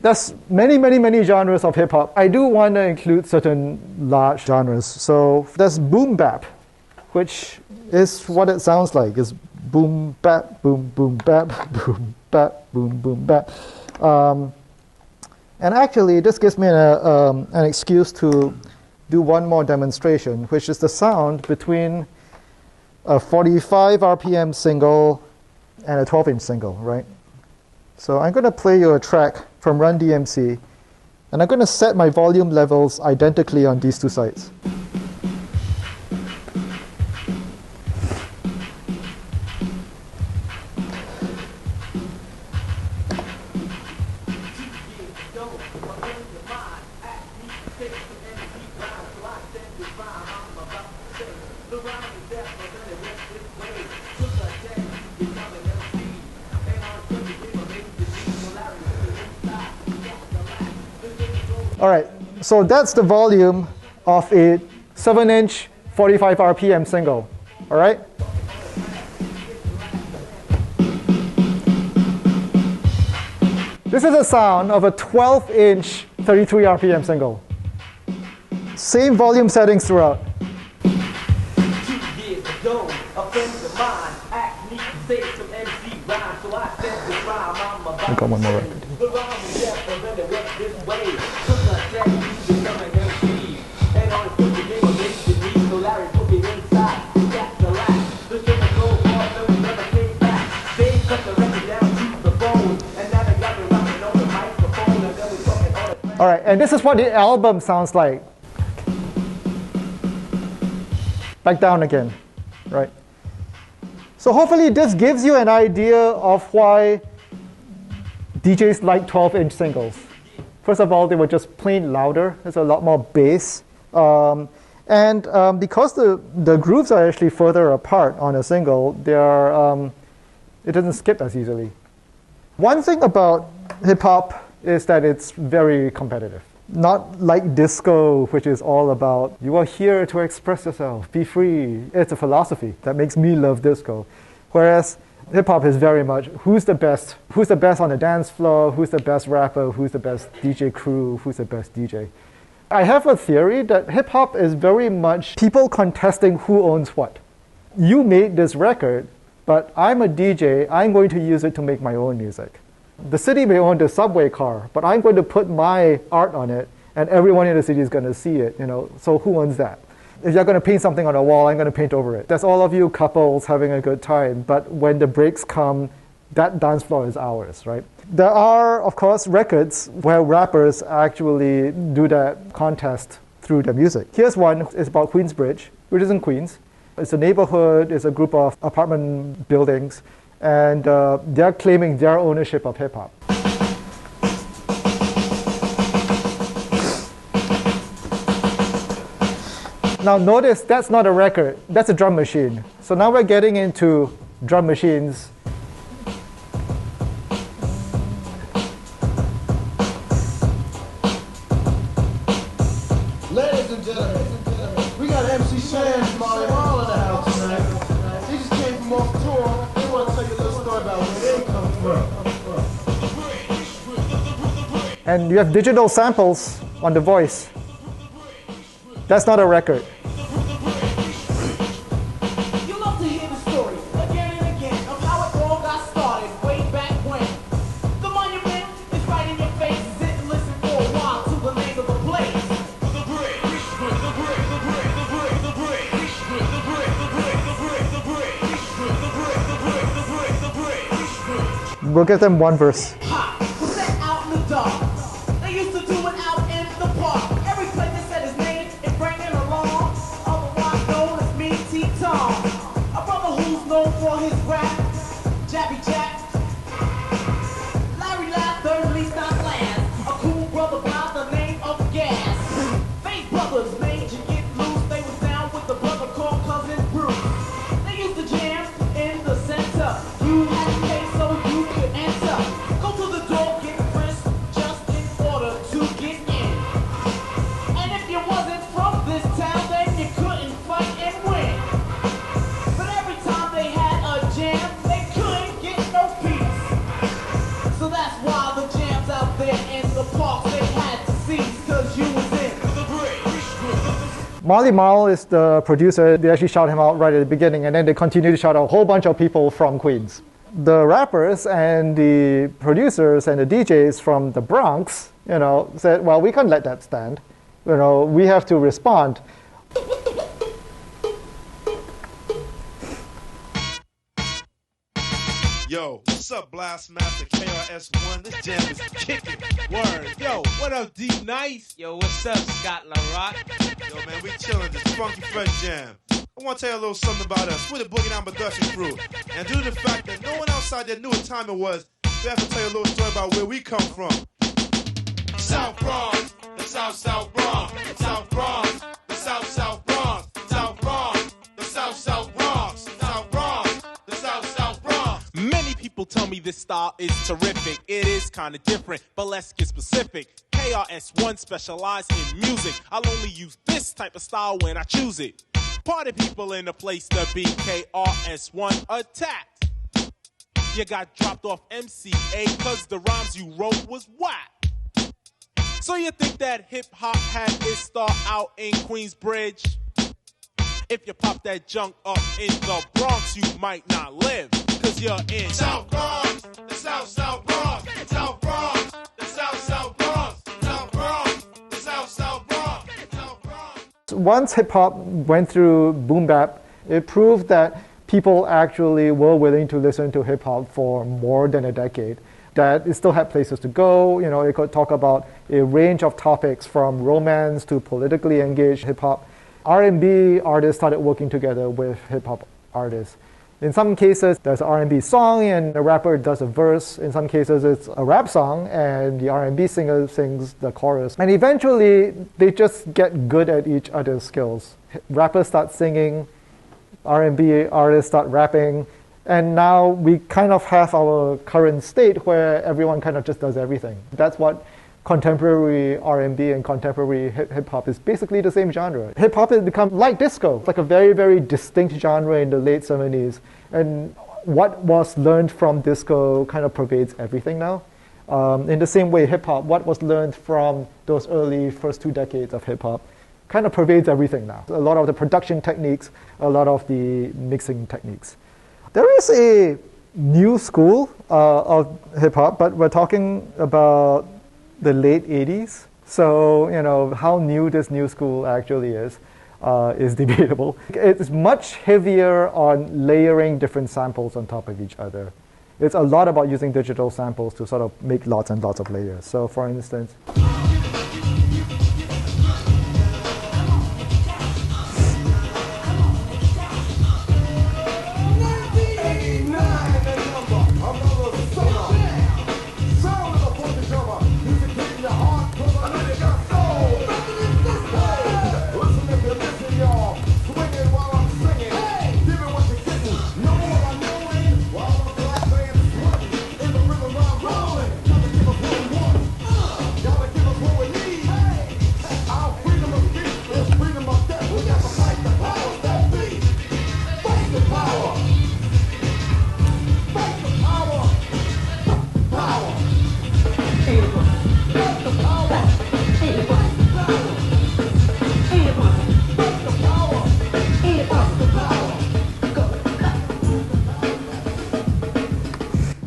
There's many genres of hip-hop. I do want to include certain large genres. So there's boom bap, which is what it sounds like. It's boom bap, boom bap, boom bap, boom bap. And actually, this gives me an excuse to do one more demonstration, which is the sound between a 45 RPM single and a 12-inch single, right? So I'm going to play you a track from Run DMC, and I'm going to set my volume levels identically on these two sides. All right, so that's the volume of a 7-inch 45 RPM single, all right? This is the sound of a 12-inch 33 RPM single. Same volume settings throughout. 2 years ago, a friend of mine asked me to say some MC rhyme, so I said the rhyme, I'm about I got one more. the rhyme is deaf, and then it went this way. Took a step, you become an MC. And on the foot, the game of me, so Larry put me inside. That's the last. The shit was so far, so we never came back. They cut the record down to the bone, and now they got me rocking on the microphone, and then we talking on the... All right, and this is what the album sounds like. Back down again, right? So hopefully this gives you an idea of why DJs like 12-inch singles. First of all, they were just plain louder. There's a lot more bass. Because the grooves are actually further apart on a single, it doesn't skip as easily. One thing about hip-hop is that it's very competitive. Not like disco, which is all about, you are here to express yourself, be free. It's a philosophy that makes me love disco. Whereas hip-hop is very much, who's the best on the dance floor, who's the best rapper, who's the best DJ crew, who's the best DJ. I have a theory that hip-hop is very much people contesting who owns what. You made this record, but I'm a DJ, I'm going to use it to make my own music. The city may own the subway car, but I'm going to put my art on it, and everyone in the city is going to see it. So who owns that? If you're going to paint something on a wall, I'm going to paint over it. That's all of you couples having a good time, but when the breaks come, that dance floor is ours, right? There are, of course, records where rappers actually do that contest through their music. Here's one. It's about Queensbridge, which is in Queens. It's a neighborhood. It's a group of apartment buildings. And they're claiming their ownership of hip-hop. Now notice that's not a record, that's a drum machine. So now we're getting into drum machines. Ladies and gentlemen, we got MC Sham from all in the house tonight. He just came from off tour. They want to tell you a little story about where they come from. And you have digital samples on the voice. That's not a record. You love to hear the story again and again of how it all got started way back when. The monument is right in your face. Sit and listen for a while to the name of the place. The break, the break, the break, the break, the break, the break, the break, the break, the break, the break, the break, the break, the break, the break. We'll give them one verse. Pop was set out in the dark. They used to do it out in the park. Every place they said his name and bring it along. Otherwise known as me, T-Tom. A brother who's known for his rap. Jabby Jack. Larry Laugh, third least not last. A cool brother by the name of Gas. Fake brothers made you get loose. They was down with the brother called Cousin Bruce. They used to jam in the center. You had to pay so you could enter. Go to the door, get frisked just in order to get the parks they had to seize, cause you was in the bridge. Marley Marl is the producer. They actually shout him out right at the beginning, and then they continue to shout out a whole bunch of people from Queens. The rappers and the producers and the DJs from the Bronx, said, well, we can't let that stand. We have to respond. Yo, what's up, Blast Master KRS-One? This jam is kicking. Word. Yo, what up, D Nice? Yo, what's up, Scott LaRock? Yo, man, we chilling this funky fresh jam. I want to tell you a little something about us. We're the Boogie Down Production crew. And due to the fact that no one outside there knew what time it was, we have to tell you a little story about where we come from. South Bronx, the South Bronx, South Bronx, the South Bronx, South Bronx, the South Bronx, South Bronx, the South Bronx. Many people tell me this style is terrific. It is kind of different, but let's get specific. KRS-One specialize in music. I'll only use this type of style when I choose it. Party people in the place to be. KRS-One attacked. You got dropped off MCA cause the rhymes you wrote was whack. So you think that hip-hop had its start out in Queensbridge? If you pop that junk up in the Bronx, you might not live, cause you're in South Bronx, the South Bronx, South Bronx, the South Bronx, South Bronx, the South Bronx, South Bronx. Once hip-hop went through boom bap, it proved that people actually were willing to listen to hip-hop for more than a decade. That it still had places to go. It could talk about a range of topics from romance to politically engaged hip-hop. R&B artists started working together with hip-hop artists. In some cases, there's an R&B song and the rapper does a verse. In some cases, it's a rap song and the R&B singer sings the chorus. And eventually, they just get good at each other's skills. Rappers start singing, R&B artists start rapping, and now we kind of have our current state where everyone kind of just does everything. That's what contemporary R&B and contemporary hip-hop is basically the same genre. Hip-hop has become like disco, like a very, very distinct genre in the late 70s. And what was learned from disco kind of pervades everything now. In the same way, hip-hop, what was learned from those early first 2 decades of hip-hop kind of pervades everything now. A lot of the production techniques, a lot of the mixing techniques. There is a new school of hip-hop, but we're talking about the late 80s. So, how new this new school actually is debatable. It's much heavier on layering different samples on top of each other. It's a lot about using digital samples to sort of make lots and lots of layers. So, for instance,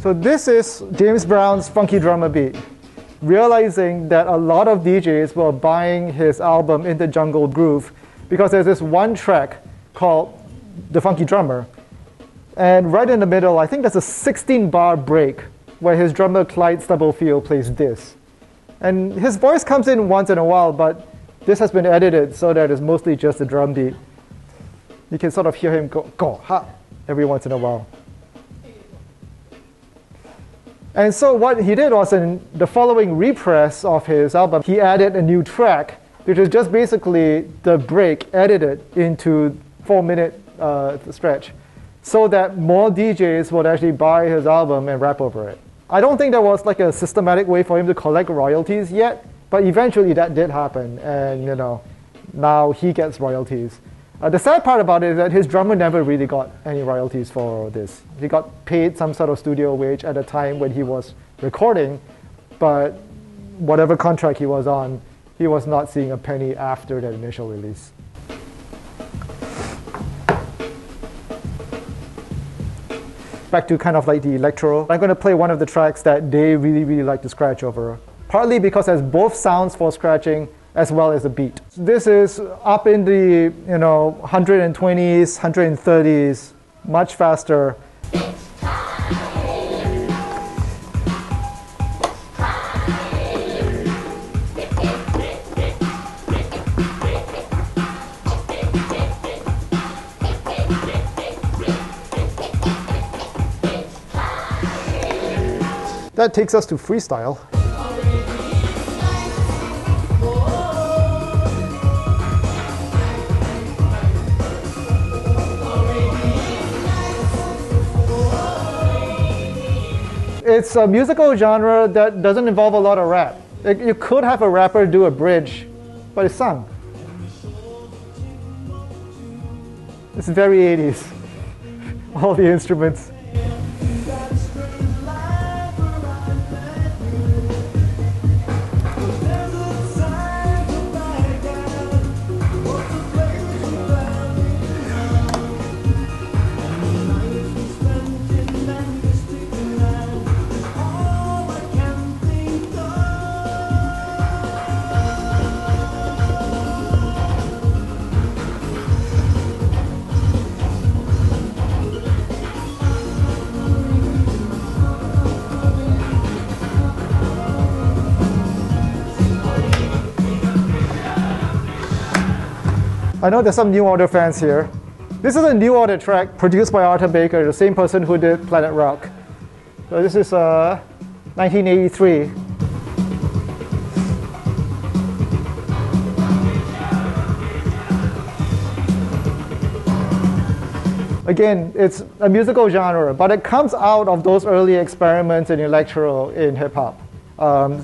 so this is James Brown's Funky Drummer Beat. Realizing that a lot of DJs were buying his album In the Jungle Groove because there's this one track called The Funky Drummer. And right in the middle, I think there's a 16-bar break where his drummer Clyde Stubblefield plays this. And his voice comes in once in a while, but this has been edited so that it's mostly just a drum beat. You can sort of hear him go, ha, every once in a while. And so what he did was in the following repress of his album, he added a new track, which is just basically the break edited into 4-minute stretch, so that more DJs would actually buy his album and rap over it. I don't think there was like a systematic way for him to collect royalties yet, but eventually that did happen, and now he gets royalties. The sad part about it is that his drummer never really got any royalties for this. He got paid some sort of studio wage at the time when he was recording, but whatever contract he was on, he was not seeing a penny after that initial release. Back to kind of like the electro. I'm going to play one of the tracks that they really, really like to scratch over. Partly because it has both sounds for scratching as well as a beat. This is up in the 120s, 130s, much faster. That takes us to freestyle. It's a musical genre that doesn't involve a lot of rap. You could have a rapper do a bridge, but it's sung. It's very 80s. All the instruments. I know there's some New Order fans here. This is a New Order track produced by Arthur Baker, the same person who did Planet Rock. So this is 1983. Again, it's a musical genre, but it comes out of those early experiments in electro in hip-hop.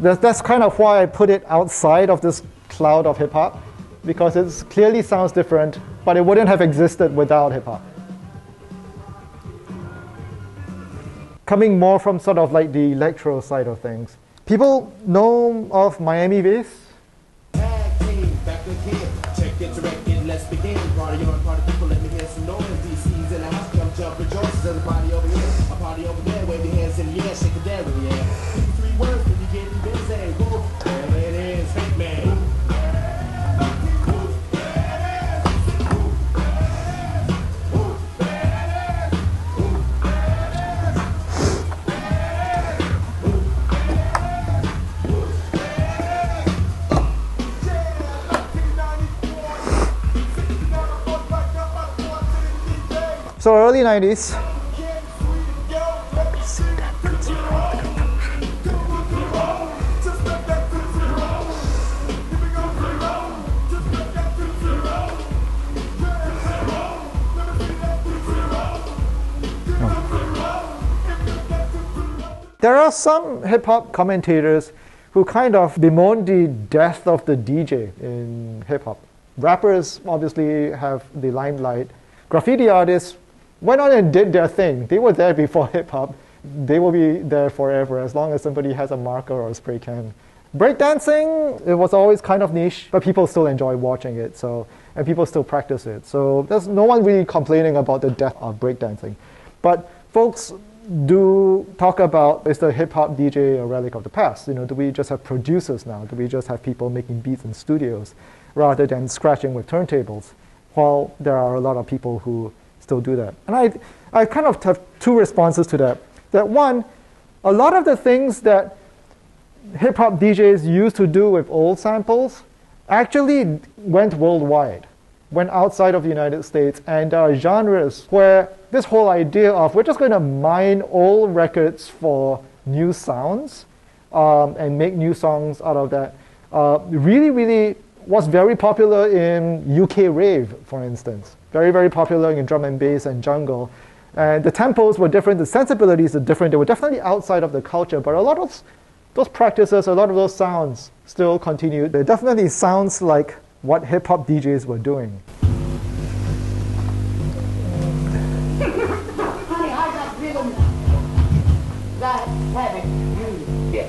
That's kind of why I put it outside of this cloud of hip-hop, because it clearly sounds different, but it wouldn't have existed without hip-hop. Coming more from sort of like the electro side of things. People know of Miami Bass? Tag team, back again. Check it, direct it, let's begin. Party on, party people, let me hear some noise. DC's in the house, come jump, rejoice. There's a party over here, a party over there. Wave your hands in the air, shake it there, yeah. 53 words when you getting busy. Whoa, there it is, hey man. So early 90s. There are some hip-hop commentators who kind of bemoan the death of the DJ in hip-hop. Rappers obviously have the limelight. Graffiti artists went on and did their thing. They were there before hip-hop. They will be there forever as long as somebody has a marker or a spray can. Breakdancing, it was always kind of niche, but people still enjoy watching it, and people still practice it. So there's no one really complaining about the death of breakdancing. But folks do talk about, is the hip-hop DJ a relic of the past? Do we just have producers now? Do we just have people making beats in studios rather than scratching with turntables? While there are a lot of people who still do that. And I kind of have two responses to that. That one, a lot of the things that hip-hop DJs used to do with old samples actually went worldwide, went outside of the United States, and there are genres where this whole idea of we're just going to mine old records for new sounds and make new songs out of that really, really was very popular in UK rave, for instance. Very, very popular in drum and bass and jungle. And the tempos were different, the sensibilities are different. They were definitely outside of the culture, but a lot of those practices, a lot of those sounds still continued. It definitely sounds like what hip-hop DJs were doing. Honey, I got feeling that having you. Yeah.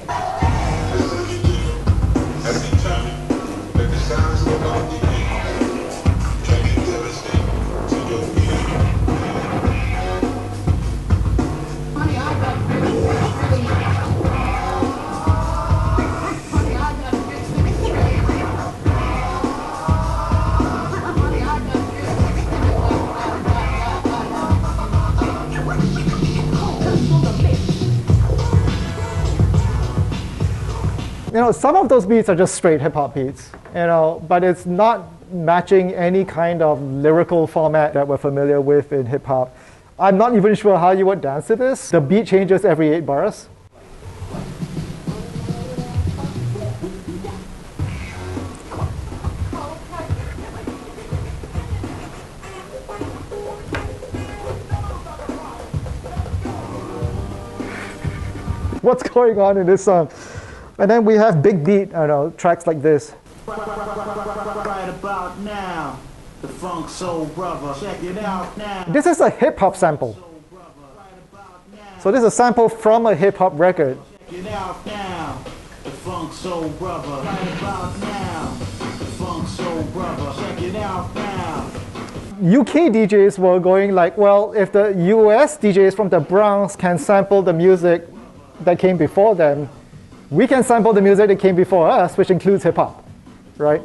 some of those beats are just straight hip hop beats, but it's not matching any kind of lyrical format that we're familiar with in hip hop. I'm not even sure how you would dance to this. The beat changes every 8 bars. What's going on in this song? And then we have big beat, tracks like this. Right about now, the funk soul brother. Check it out now. This is a hip hop sample. So this is a sample from a hip hop record. Check it out now, the funk soul brother. Right about now, the funk soul brother. Check it out now. UK DJs were going like, well, if the US DJs from the Bronx can sample the music that came before them, we can sample the music that came before us, which includes hip hop, right?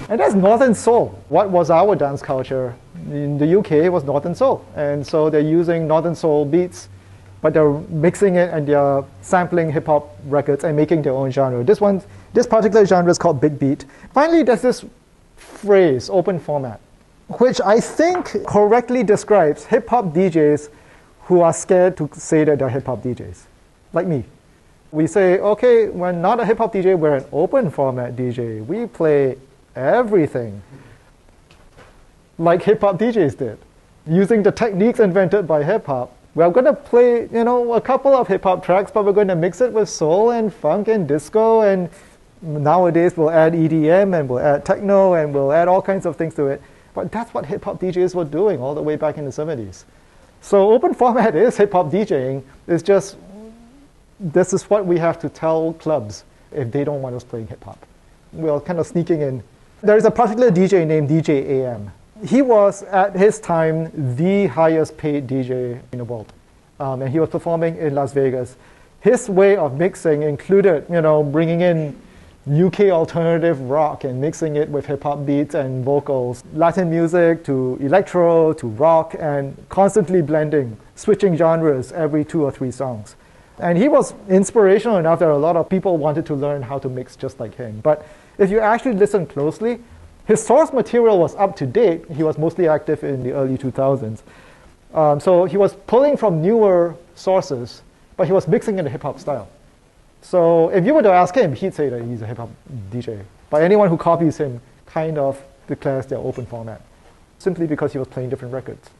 And that's Northern Soul. What was our dance culture? In the UK, it was Northern Soul. And so they're using Northern Soul beats, but they're mixing it and they're sampling hip-hop records and making their own genre. This particular genre is called big beat. Finally, there's this phrase, open format, which I think correctly describes hip-hop DJs who are scared to say that they're hip-hop DJs, like me. We say, okay, we're not a hip-hop DJ, we're an open format DJ. We play everything like hip-hop DJs did, using the techniques invented by hip-hop. We're going to play, a couple of hip-hop tracks, but we're going to mix it with soul and funk and disco, and nowadays we'll add EDM and we'll add techno and we'll add all kinds of things to it. But that's what hip-hop DJs were doing all the way back in the 70s. So open format is hip-hop DJing. It's just, this is what we have to tell clubs if they don't want us playing hip-hop. We're kind of sneaking in. There is a particular DJ named DJ AM. He was, at his time, the highest paid DJ in the world. And he was performing in Las Vegas. His way of mixing included, bringing in UK alternative rock and mixing it with hip-hop beats and vocals, Latin music to electro to rock, and constantly blending, switching genres every 2 or 3 songs. And he was inspirational enough that a lot of people wanted to learn how to mix just like him. But if you actually listen closely, his source material was up to date. He was mostly active in the early 2000s. So he was pulling from newer sources, but he was mixing in the hip-hop style. So if you were to ask him, he'd say that he's a hip-hop DJ. But anyone who copies him kind of declares their open format, simply because he was playing different records.